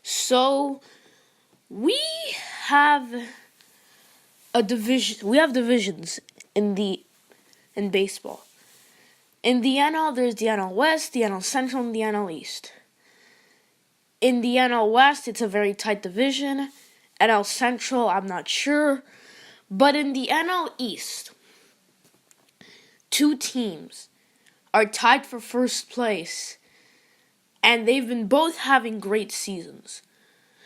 So we have a division. We have divisions in baseball. In the NL, there's the NL West, the NL Central, and the NL East. In the NL West, it's a very tight division. NL Central, I'm not sure. But in the NL East, two teams are tied for first place, and they've been both having great seasons.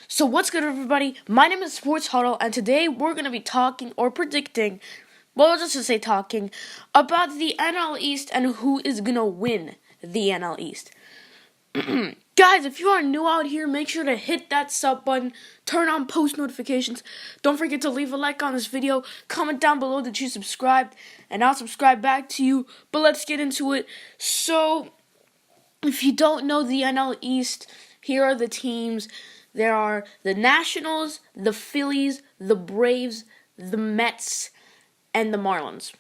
So what's good, everybody? My name is Sports Huddle, and today we're going to be talking or predicting, well, let's just say talking, about the NL East and who is going to win the NL East. Guys, if you are new out here, make sure to hit that sub button, turn on post notifications. Don't forget to leave a like on this video, comment down below that you subscribed, and I'll subscribe back to you. But let's get into it. So, if you don't know the NL East, here are the teams. There are the Nationals, the Phillies, the Braves, the Mets, and the Marlins.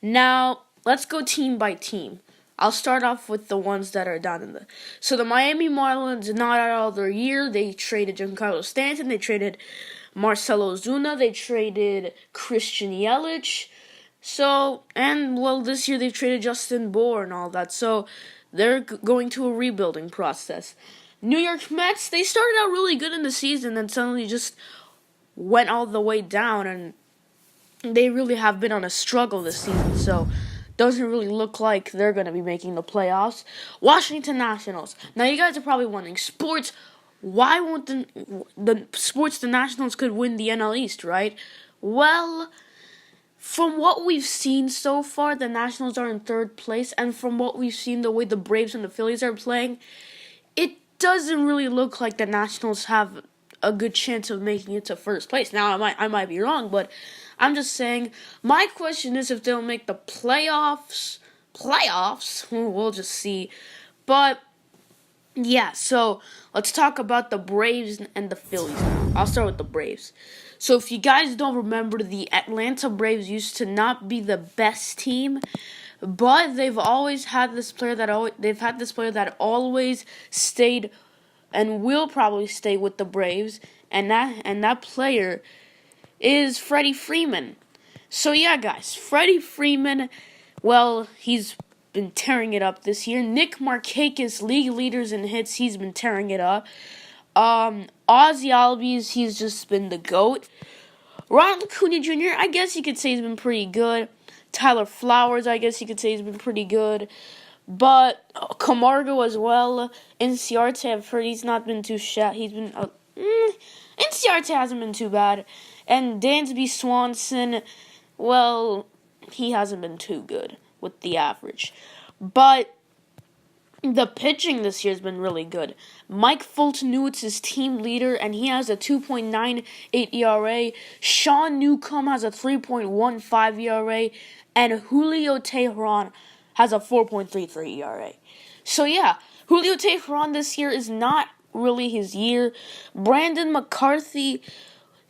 Now, let's go team by team. I'll start off with the ones that are down in the... So the Miami Marlins, not at all their year. They traded Giancarlo Stanton. They traded Marcell Ozuna. They traded Christian Yelich. This year they've traded Justin Bour and all that. So they're going to a rebuilding process. New York Mets, they started out really good in the season and suddenly just went all the way down. And they really have been on a struggle this season. So doesn't really look like they're going to be making the playoffs. Washington Nationals. Now, you guys are probably wondering, sports, why won't the Nationals could win the NL East, right? Well, from what we've seen so far, the Nationals are in third place, and from what we've seen, the way the Braves and the Phillies are playing, it doesn't really look like the Nationals have a good chance of making it to first place. Now, I might be wrong, but I'm just saying, my question is if they'll make the playoffs, we'll just see. But, yeah, so let's talk about the Braves and the Phillies now. I'll start with the Braves. So if you guys don't remember, the Atlanta Braves used to not be the best team, but they've always had this player that always stayed and will probably stay with the Braves, and that player is Freddie Freeman. So yeah, guys, Freddie Freeman, well, he's been tearing it up this year. Nick Markakis, league leaders in hits, he's been tearing it up. Ozzy Albies, he's just been the GOAT. Ronald Acuna Jr., I guess you could say he's been pretty good. Tyler Flowers, I guess you could say he's been pretty good. But Camargo as well. Inciarte, I've heard he's not been too shat. He's been... Inciarte hasn't been too bad. And Dansby Swanson, well, he hasn't been too good with the average. But the pitching this year has been really good. Mike Fulton is his team leader, and he has a 2.98 ERA. Sean Newcomb has a 3.15 ERA. And Julio Teheran has a 4.33 ERA. So yeah, Julio Teheran this year is not really his year. Brandon McCarthy,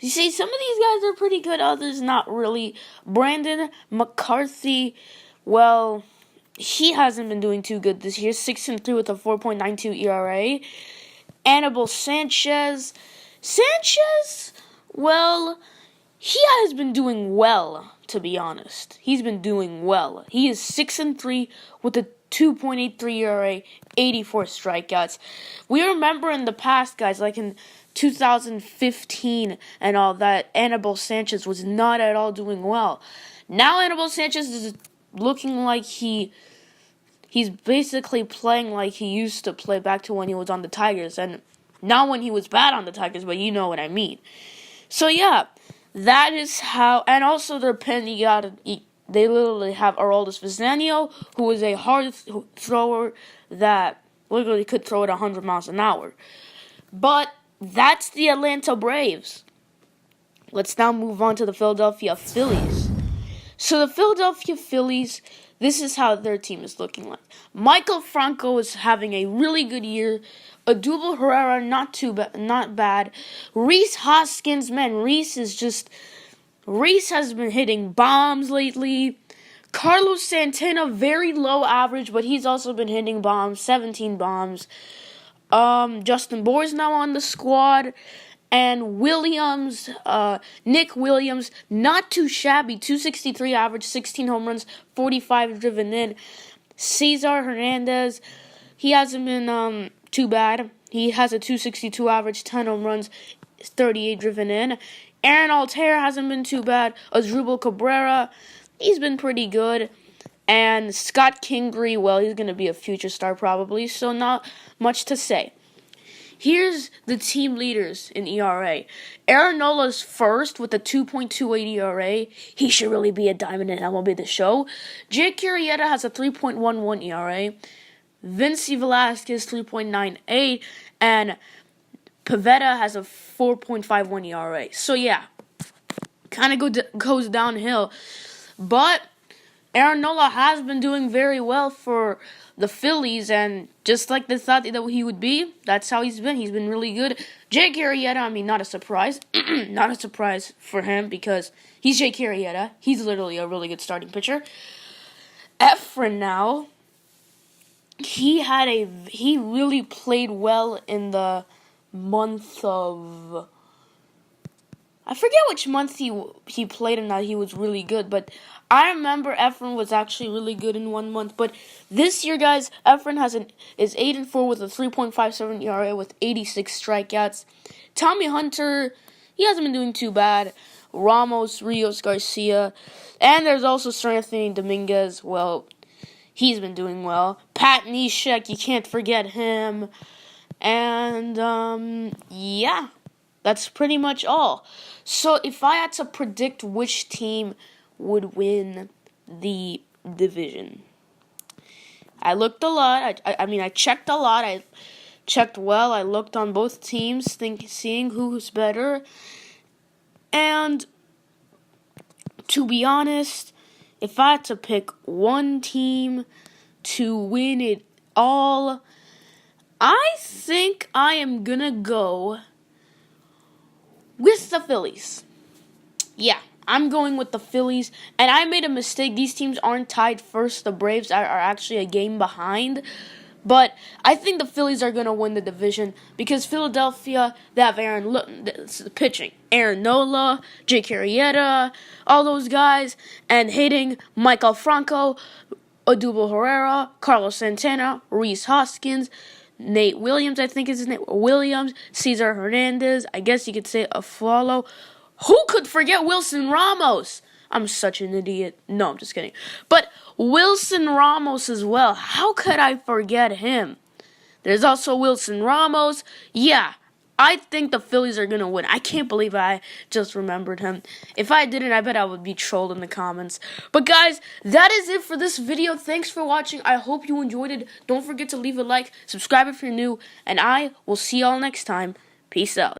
you see, some of these guys are pretty good, others not really. Brandon McCarthy, well, he hasn't been doing too good this year. 6-3 with a 4.92 ERA. Anibal Sanchez, well, he has been doing well, to be honest. He's been doing well. He is 6-3 with a 2.83 ERA, 84 strikeouts. We remember in the past, guys, like in 2015 and all that, Anibal Sanchez was not at all doing well. Now Anibal Sanchez is looking like he's basically playing like he used to play back to when he was on the Tigers, and not when he was bad on the Tigers, but you know what I mean. So yeah, that is how, and also their pen, they literally have Aroldis Vizcaino, who is a hard thrower that literally could throw it 100 miles an hour. But that's the Atlanta Braves. Let's now move on to the Philadelphia Phillies. So the Philadelphia Phillies, this is how their team is looking like. Michael Franco is having a really good year. Odubel Herrera, not bad. Rhys Hoskins, man, Rhys has been hitting bombs lately. Carlos Santana, very low average, but he's also been hitting bombs, 17 bombs. Justin Bour's now on the squad. And Williams, Nick Williams, not too shabby, 263 average, 16 home runs, 45 driven in. Cesar Hernandez, he hasn't been too bad. He has a 262 average, 10 home runs, 38 driven in. Aaron Altair hasn't been too bad. Asdrubal Cabrera, he's been pretty good. And Scott Kingery, well, he's going to be a future star probably, so not much to say. Here's the team leaders in ERA. Aaron Nola's first with a 2.28 ERA. He should really be a diamond in MLB The Show. Jake Arrieta has a 3.11 ERA. Vinci Velasquez 3.98, and Pivetta has a 4.51 ERA. So yeah, kind of goes downhill. But Aaron Nola has been doing very well for the Phillies, and just like they thought that he would be, that's how he's been. He's been really good. Jake Arrieta, I mean, not a surprise. Not a surprise for him because he's Jake Arrieta. He's literally a really good starting pitcher. Efren now, he really played well in the month of, I forget which month he played in that he was really good, but I remember Efren was actually really good in 1 month. But this year, guys, Efren is 8-4 with a 3.57 ERA with 86 strikeouts. Tommy Hunter, he hasn't been doing too bad. Ramos, Rios, Garcia, and there's also Sir Anthony Dominguez. Well, he's been doing well. Pat Neshek, you can't forget him. And yeah, that's pretty much all. So if I had to predict which team would win the division, I looked a lot. I checked a lot. I checked well. I looked on both teams, seeing who's better. And to be honest, if I had to pick one team to win it all, I think I am gonna go with the Phillies. Yeah, I'm going with the Phillies. And I made a mistake. These teams aren't tied first. The Braves are actually a game behind. But I think the Phillies are going to win the division because Philadelphia, they have pitching. Aaron Nola, Jake Arrieta, all those guys. And hitting, Michael Franco, Odubel Herrera, Carlos Santana, Rhys Hoskins, Nate Williams, I think is his name. Williams, Cesar Hernandez, I guess you could say Aflalo. Who could forget Wilson Ramos? I'm such an idiot. No, I'm just kidding. But Wilson Ramos as well. How could I forget him? There's also Wilson Ramos. Yeah, I think the Phillies are going to win. I can't believe I just remembered him. If I didn't, I bet I would be trolled in the comments. But guys, that is it for this video. Thanks for watching. I hope you enjoyed it. Don't forget to leave a like, subscribe if you're new, and I will see y'all next time. Peace out.